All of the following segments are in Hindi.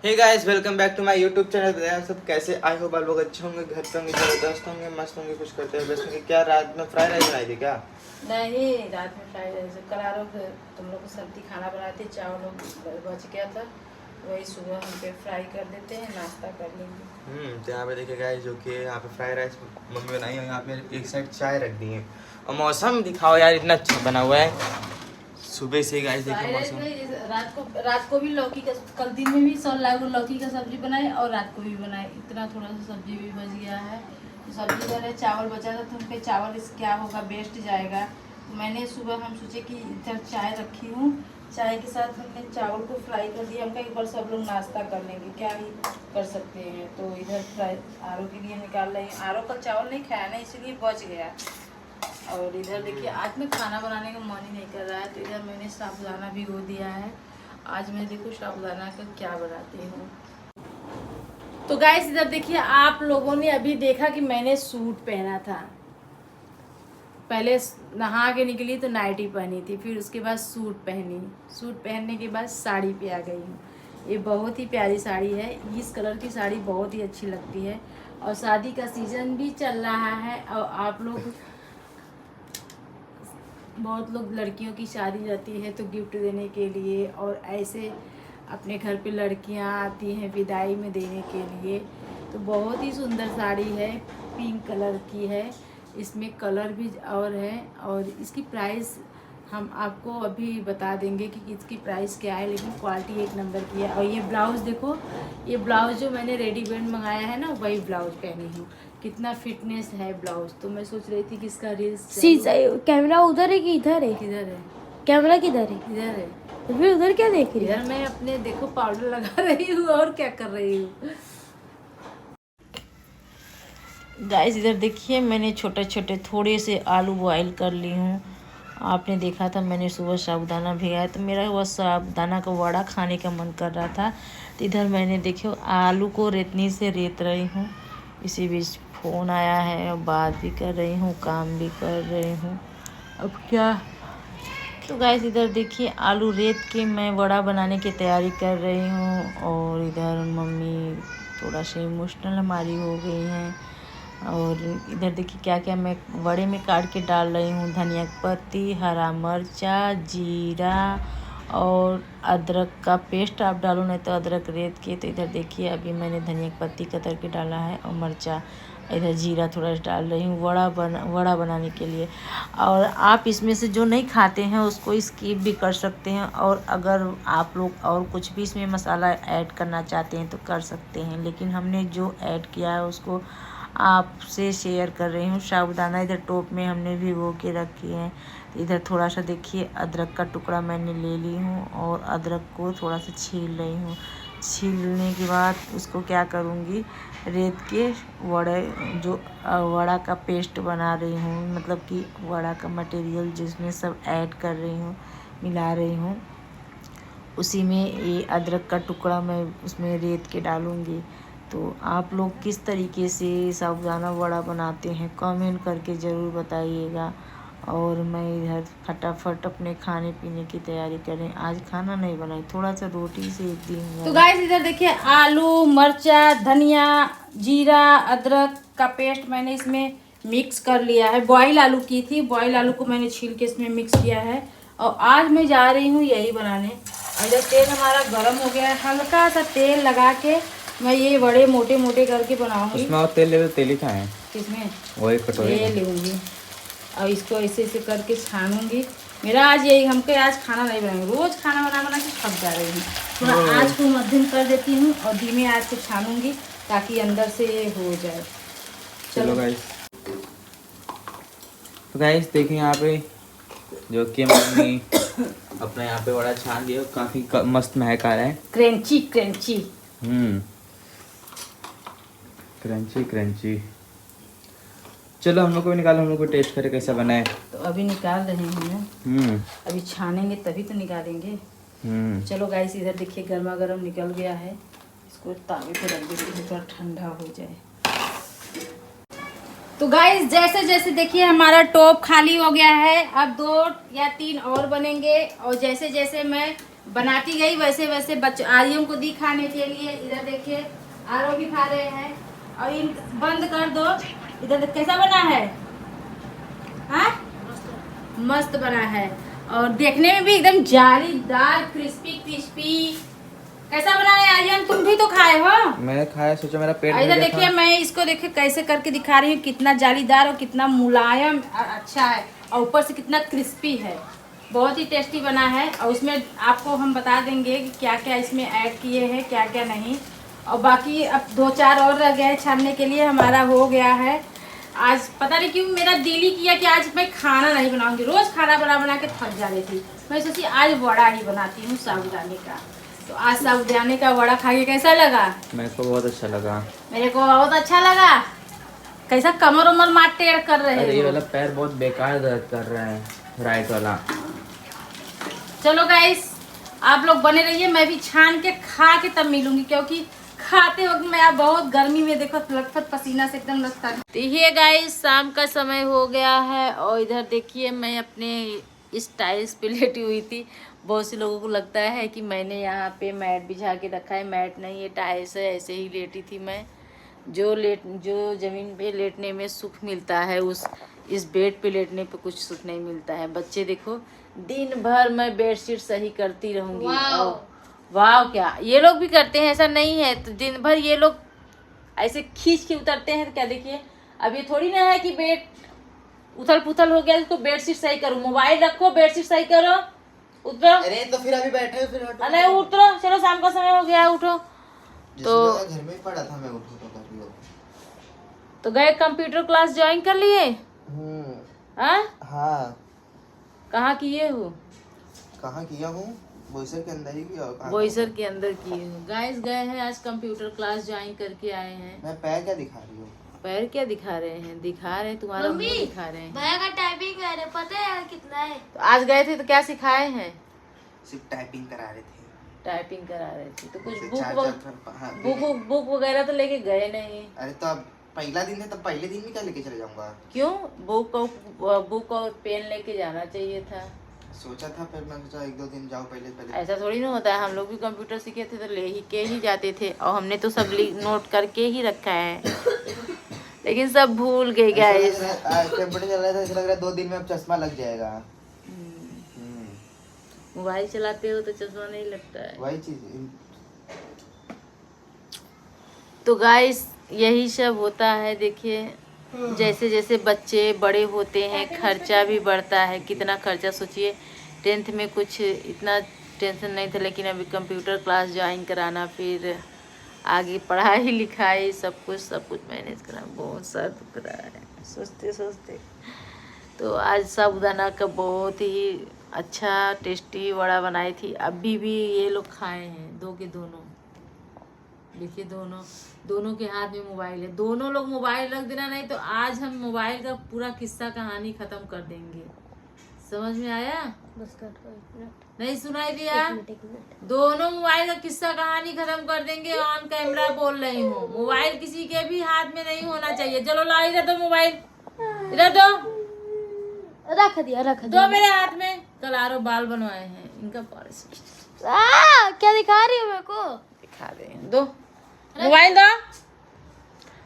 Hey guys, welcome back to my YouTube channel. बताया सब कैसे आई हो, बाल लोग अच्छे होंगे, घर पे होंगे, जबरदस्त होंगे, मस्त होंगे, कुछ करते हैं बेस्ट होंगे। क्या रात में फ्राइड राइस बनाई थी क्या? नहीं, रात में फ्राइड राइस कल आ तुम लोग को सब्जी खाना बनाए थे, चावल बच गया था, वही सुबह हम पे फ्राई कर देते हैं, नाश्ता कर लेंगे। तो यहाँ पे देखिए गाइस, जो कि यहाँ पे फ्राइड राइस मम्मी बनाई है। यहाँ पे एक साइड चाय रख दी है और मौसम दिखाओ यार, इतना अच्छा बना हुआ है सुबह से। गाइस देखिए फ्राइड राइस मौसम। में रात को भी लौकी का, कल दिन में भी लौकी का सब्जी बनाए और रात को भी बनाए, इतना थोड़ा सा सब्जी भी बच गया है। तो सब्जी वाले चावल बचा था, तो उन पे चावल इस क्या होगा, वेस्ट जाएगा। तो मैंने सुबह हम सोचे कि इधर चाय रखी हूँ, चाय के साथ हमने चावल को फ्राई कर दिया। हमका एक बार सब लोग नाश्ता कर लेंगे, क्या ही कर सकते हैं। तो इधर फ्राई आरो के लिए निकाल रही हूँ। आरो कल चावल नहीं खाया ना, इसीलिए बच गया। और इधर देखिए, आज मैं खाना बनाने का मन ही नहीं कर रहा है, तो इधर मैंने साबुदाना भी हो दिया है। आज मैं देखो साबुदाना का क्या बनाती हूँ। तो गाइस इधर देखिए, आप लोगों ने अभी देखा कि मैंने सूट पहना था। पहले नहा के निकली तो नाइटी पहनी थी, फिर उसके बाद सूट पहनी, सूट पहनने के बाद साड़ी पे आ गई हूँ। ये बहुत ही प्यारी साड़ी है, इस कलर की साड़ी बहुत ही अच्छी लगती है। और शादी का सीज़न भी चल रहा है, और आप लोग, बहुत लोग लड़कियों की शादी रहती है तो गिफ्ट देने के लिए, और ऐसे अपने घर पे लड़कियां आती हैं विदाई में देने के लिए। तो बहुत ही सुंदर साड़ी है, पिंक कलर की है, इसमें कलर भी और है। और इसकी प्राइस हम आपको अभी बता देंगे कि इसकी प्राइस क्या है, लेकिन क्वालिटी एक नंबर की है। और ये ब्लाउज़ देखो, ये ब्लाउज़ जो मैंने रेडीमेड मंगाया है ना, वही ब्लाउज़ पहनी हूँ। कितना फिटनेस है ब्लाउज़। तो मैं सोच रही थी कि इसका रील्स कैमरा उधर है कि इधर है? किधर है? कैमरा किधर है? इधर है। तो फिर उधर क्या देख रही इधर है? मैं अपने देखो पाउडर लगा रही हूँ, और क्या कर रही हूँ। गाइस इधर देखिए, मैंने छोटे छोटे थोड़े से आलू बॉईल कर ली हूँ। आपने देखा था मैंने सुबह साबुदाना भिगाया, तो मेरा वह साबुदाना का वड़ा खाने का मन कर रहा था। तो इधर मैंने देखो आलू को रेतनी से रेत रही हूँ। इसी बीच फ़ोन आया है, और बात भी कर रही हूँ, काम भी कर रही हूँ। अब क्या। तो गाइस इधर देखिए, आलू रेत के मैं वड़ा बनाने की तैयारी कर रही हूँ। और इधर मम्मी थोड़ा सा इमोशनल हमारी हो गई हैं। और इधर देखिए क्या क्या मैं वड़े में काट के डाल रही हूँ। धनिया की पत्ती, हरा मिर्चा, जीरा और अदरक का पेस्ट आप डालो, नहीं तो अदरक रेत के। तो इधर देखिए, अभी मैंने धनिया की पत्ती कतर के डाला है, और मिर्चा, इधर जीरा थोड़ा डाल रही हूँ वड़ा बनाने के लिए। और आप इसमें से जो नहीं खाते हैं उसको स्किप भी कर सकते हैं, और अगर आप लोग और कुछ भी इसमें मसाला ऐड करना चाहते हैं तो कर सकते हैं, लेकिन हमने जो ऐड किया है उसको आपसे शेयर कर रही हूँ। साबुदाना इधर टोप में हमने भिगो के रखी है। इधर थोड़ा सा देखिए अदरक का टुकड़ा मैंने ले ली हूँ, और अदरक को थोड़ा सा छील रही हूँ। छीलने के बाद उसको क्या करूँगी, रेत के वड़े, जो वड़ा का पेस्ट बना रही हूँ, मतलब कि वड़ा का मटेरियल जिसमें सब ऐड कर रही हूँ, मिला रही हूँ। उसी में ये अदरक का टुकड़ा मैं उसमें रेत के डालूँगी। तो आप लोग किस तरीके से साबुदाना वड़ा बनाते हैं कमेंट करके ज़रूर बताइएगा। और मैं इधर फटाफट अपने खाने पीने की तैयारी करें। आज खाना नहीं बनाई, थोड़ा सा रोटी से एक दिन। तो गाइस इधर देखिए, आलू, मिर्चा, धनिया, जीरा, अदरक का पेस्ट मैंने इसमें मिक्स कर लिया है। बॉयल आलू की थी, बॉयल आलू को मैंने छील के इसमें मिक्स किया है। और आज मैं जा रही हूँ यही बनाने। और इधर तेल हमारा गर्म हो गया है, हल्का सा तेल लगा के मैं ये बड़े मोटे मोटे करके बनाऊंगी। उसमें और तेल ले, तो तेल ही खाएं। किसमें? वही कटोरी ये लूँगी, और इसको ऐसे ऐसे करके छानूंगी। मेरा आज यही, हमको आज खाना नहीं बनाएंगे, रोज़ खाना बना बना के थक जा रही हूँ। थोड़ा आज को मध्यम कर देती हूँ, और धीमे आँच से छानूंगी, ताकि अंदर से ये हो जाए। चलो गाइस। तो गाइस देखिए, यहाँ पे जो कि मम्मी अपना यहाँ पे वड़ा छान दिया, काफी मस्त महक आ रहा है। Crunchy crunchy. Crunchy crunchy. चलो हम लोग को भी निकालो, हम लोग को टेस्ट करे कैसा बना है। तो अभी निकाल रहे हैं, अभी छानेंगे तभी तो निकालेंगे। चलो गाइस इधर देखिए, गर्मा गर्म निकल गया है। इसको तावे पे रख देते, थोड़ा ठंडा हो जाए। तो गाइस जैसे जैसे देखिए हमारा टोप खाली हो गया है, अब 2 या 3 और बनेंगे। और जैसे जैसे मैं बनाती गई वैसे वैसे बच्चों आर्यों को दी खाने के लिए। इधर देखिए आरो भी खा रहे हैं। और इन बंद कर दो। इधर कैसा बना है? हाँ मस्त बना है और देखने में भी एकदम जालीदार क्रिस्पी क्रिस्पी। कैसा बना है आर्यन? तुम भी तो खाए हो। मैंने खाया, सोचा मेरा पेट इधर देखिए मैं इसको देखिए कैसे करके दिखा रही हूँ, कितना जालीदार और कितना मुलायम और अच्छा है और ऊपर से कितना क्रिस्पी है। बहुत ही टेस्टी बना है और उसमें आपको हम बता देंगे कि क्या क्या इसमें ऐड किए हैं क्या क्या नहीं। और बाकी अब 2-4 और रह गए छानने के लिए, हमारा हो गया है। आज पता नहीं क्यों मेरा दिल ही किया कि आज मैं खाना नहीं बनाऊंगी। रोज खाना बना के थक जा रही थी। मैं सोची आज वड़ा ही बनाती हूँ साबूदाने का। तो आज साबूदाने का वड़ा खा के कैसा लगा? मेरे को बहुत अच्छा लगा। मेरे को बहुत अच्छा लगा। कैसा कमर उमर मार टेढ़ कर रहे अरे ये हो? वाला पैर बहुत बेकार दर्द कर रहा है, राइट वाला। चलो गाइस आप लोग बने रहिए, मैं भी छान के खा के तब मिलूंगी, क्योंकि खाते वक्त मैं आप बहुत गर्मी में देखो लटपट पसीना से एकदम लगता है। तो ये गाइस शाम का समय हो गया है और इधर देखिए मैं अपने इस टाइल्स पे लेटी हुई थी। बहुत से लोगों को लगता है कि मैंने यहाँ पे मैट बिछा के रखा है। मैट नहीं, ये टाइल्स है, ऐसे ही लेटी थी मैं। जो ज़मीन पे लेटने में सुख मिलता है उस इस बेड पे लेटने पे कुछ सुख नहीं मिलता है। बच्चे देखो दिन भर मैं बेडशीट सही करती रहूँगी। वाह क्या ये लोग भी करते हैं, ऐसा नहीं है। तो दिन भर ये लोग ऐसे खींच के उतरते हैं। तो क्या देखिए अब ये थोड़ी ना है कि बेड उथल पुथल हो गया इसको बेडशीट सही करो। मोबाइल रखो बेडशीट सही करो, उठो। अरे तो फिर अभी बैठे फिर हटो। अरे उठो, चलो शाम का समय हो गया है, उठो। तो घर में ही पड़ा था मैं, उठो तो कर लो। तो गए कंप्यूटर क्लास ज्वाइन कर लिए? हाँ। कहाँ किए हो? कहाँ किया हूँ? बोईसर के अंदर ही किया। बोईसर के अंदर किए हो। गाइस गए हैं आज कंप्यूटर क्लास ज्वाइन करके आए हैं। मैं पैर क्या दिखा रही हूँ? पैर क्या दिखा रहे हैं? दिखा रहे हैं तुम्हारा मुंह दिखा रहे हैं। भैया का टाइपिंग है, पता है यार कितना है? तो आज गए थे तो क्या सिखाए हैं? सिर्फ टाइपिंग करा रहे थे। टाइपिंग करा रहे थे तो कुछ बुक बुक वगैरह तो लेके गए नहीं? अरे तो अब पहला दिन है, तब पहले दिन भी क्या लेके चले जाऊंगा? क्यों? बुक और पेन लेके जाना चाहिए था। सोचा था, फिर मैं सोचा 1-2 दिन जाओ पहले। ऐसा थोड़ी ना होता है। हम लोग भी कंप्यूटर सीखे थे तो ले ही के ही जाते थे और हमने तो सब नोट करके ही रखा है, लेकिन सब भूल गए गाइस। कंप्यूटर चल रहा था, ऐसा लग रहा है 2 दिन में अब चश्मा लग जाएगा। मोबाइल चलाते हो तो चश्मा नहीं लगता है। वही चीज। तो गाइस यही सब होता है। देखिए जैसे जैसे बच्चे बड़े होते हैं खर्चा भी बढ़ता है। कितना खर्चा सोचिए। 10th में कुछ इतना टेंशन नहीं था, लेकिन अभी कंप्यूटर क्लास ज्वाइन कराना, फिर आगे पढ़ाई लिखाई सब कुछ मैनेज करना बहुत सर दुख रहा है सोचते सोचते। तो आज साबूदाना का बहुत ही अच्छा टेस्टी वड़ा बनाई थी। अभी भी ये लोग खाए हैं, दो के दोनों। देखिए दोनों के हाथ में मोबाइल है। दोनों लोग मोबाइल रख देना, नहीं तो आज हम मोबाइल का पूरा किस्सा कहानी खत्म कर देंगे। समझ में आया? बस कर दो, 1 मिनट। नहीं सुनाई दिया? 1 मिनट। दोनों मोबाइल का किस्सा कहानी खत्म कर देंगे। ऑन कैमरा बोल रही हूँ। मोबाइल किसी के भी हाथ में नहीं होना चाहिए। चलो लाओ इधर दो मोबाइल, इधर दो, रख दिया दो मेरे हाथ में। कल आरो बाल बनवाए हैं इनका पॉलिश। क्या दिखा रही हो मेरे को? दिखा रहे हैं। दो मोबाइल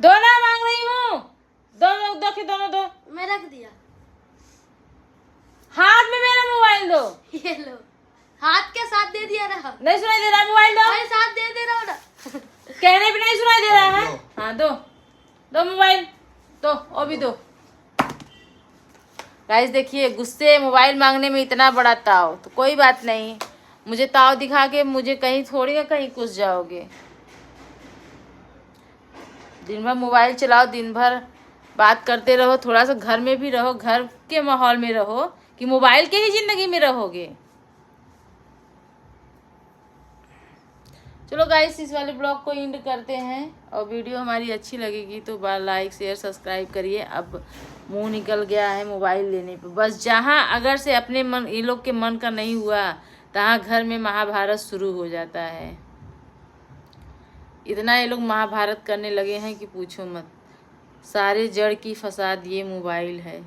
दो ना मांग रही हूँ। दो के दोनों दो। मैं रख दिया। हाथ में मेरा मोबाइल दो। ये लो, हाथ के साथ दे दिया रहा। नहीं सुनाई दे रहा? मोबाइल दो। अरे साथ दे रहा हूँ ना। कहने पे नहीं सुनाई दे रहा है? हाँ दो मोबाइल दो, वो भी दो। गाइस देखिए गुस्से मोबाइल मांगने में इतना बड़ा ताव, तो कोई बात नहीं। मुझे ताव दिखा के मुझे कहीं थोड़ी ना कहीं घुस जाओगे। दिन भर मोबाइल चलाओ, दिन भर बात करते रहो। थोड़ा सा घर में भी रहो, घर के माहौल में रहो, कि मोबाइल के ही जिंदगी में रहोगे। चलो गाइस इस वाले ब्लॉग को एंड करते हैं। और वीडियो हमारी अच्छी लगेगी तो लाइक शेयर सब्सक्राइब करिए। अब मुंह निकल गया है मोबाइल लेने पे। बस जहाँ अगर से अपने मन ये लोग के मन का नहीं हुआ, तहाँ घर में महाभारत शुरू हो जाता है। इतना ये लोग महाभारत करने लगे हैं कि पूछो मत। सारे जड़ की फसाद ये मोबाइल है।